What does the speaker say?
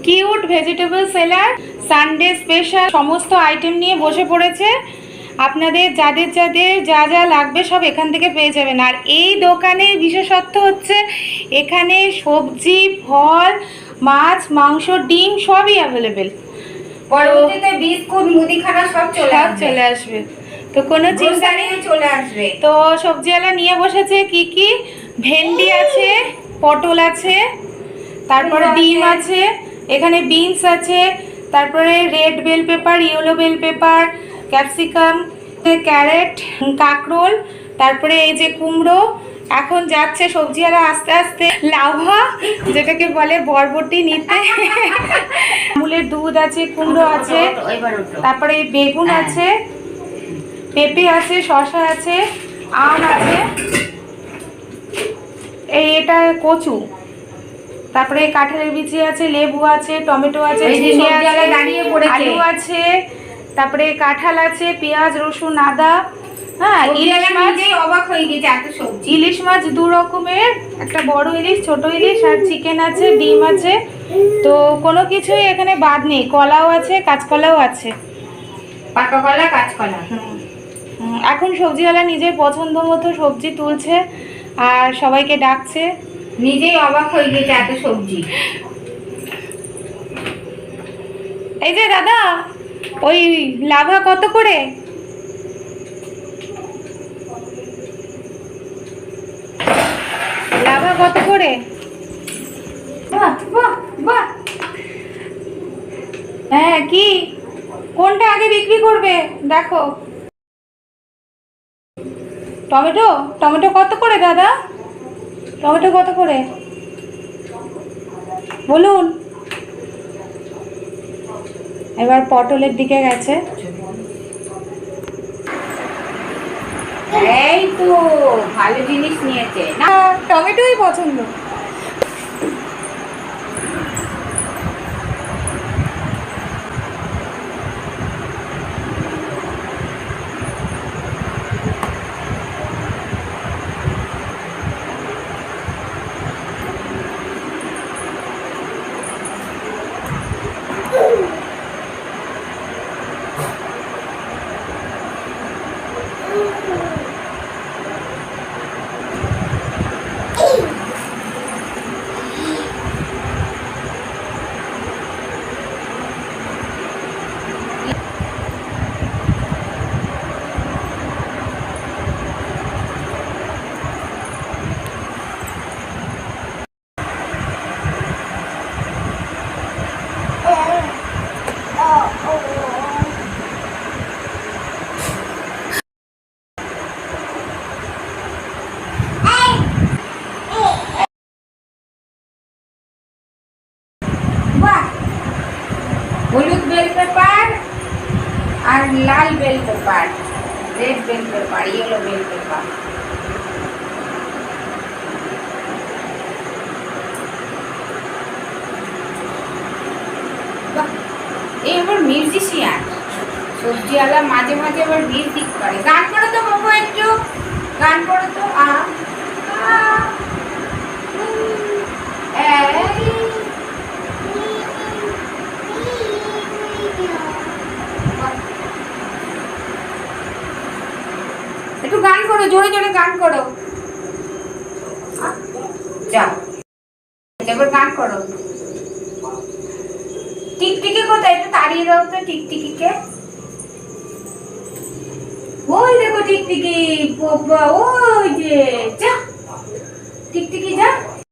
Cute vegetable seller Sunday special সমস্ত item নিয়ে বসে পড়েছে। আপনাদের যাদের যাদের যা যা লাগবে সব এখান থেকে পেয়ে যাবেন। আর এই দোকানের বিশেষত্ব হচ্ছে এখানে সবজি, ফল, মাছ, মাংস, ডিম সবই অ্যাভেলেবেল। পরবর্তীতে বিস্কুট, মুদিখানা সব চলে আসবে। তো কোনো চিন্তা নেই, চলে আসবে। তো সবজিওয়ালা নিয়ে বসেছে কি কি, ভেন্ডি আছে, পটল আছে, তারপরে ডিম আছে, এখানে বিনস আছে, তারপরে red bell pepper, yellow bell pepper, capsicum, carrot, কাঁকরোল, তারপরে এই যে কুমড়ো। এখন যাচ্ছে সবজিওয়ালা আস্তে আস্তে লাভা যেটাকে বলে বরবটি নিতে। আমুলের দুধ আছে, কুমড়ো আছে, তারপরে বেগুন আছে, পেঁপে আছে, শসা আছে, আম আছে, এটা কচু, তারপরে কাঁঠালের বিচি আছে, লেবু আছে, টমেটো আছে, আলু আছে, তারপরে কাঁঠাল আছে, পেঁয়াজ, রসুন, আদা। হ্যাঁ, ইলিশ মাছ, অবাক হয়ে গেছে এত সবজি। ইলিশ মাছ দু রকমের, একটা বড় ইলিশ, ছোট ইলিশ, আর চিকেন আছে, ডিম আছে। তো কোনো কিছুই এখানে বাদ নেই। কলাও আছে, কাঁচকলাও আছে, পাকা কলা, কাঁচকলা। এখন সবজিওয়ালা নিজের পছন্দ মতো সবজি তুলছে আর সবাইকে ডাকছে। নিজেই অবাক হয়ে গেছে এত সবজি। এই যে দাদা, ওই লাভা কত করে? লাভা কত করে? হ্যাঁ, কি কোনটা আগে বিক্রি করবে দেখো। টমেটো, টমেটো কত করে দাদা? টমেটো কত করে বলুন? এবার পটলের দিকে গেছে। এই তো ভালো জিনিস নিয়েছে না, টমেটোই পছন্দ। হলুদ বেল পেপার আর লাল bell pepper, red bell pepper, yellow bell pepper. এই আবার মিউজিশিয়ান সবজিওয়ালা, মাঝে মাঝে আবার মিউজিক করে। গান করো তো বাবু, একটু গান করো তো। একটু গান করো, জোরে জোরে গান করো। যাও, এবার গান করো। টিকটিকি কোথায়? একটু তাড়িয়ে দাও তো টিকটিকিকে। ওই দেখো টিকটিকি, ওই যে, যা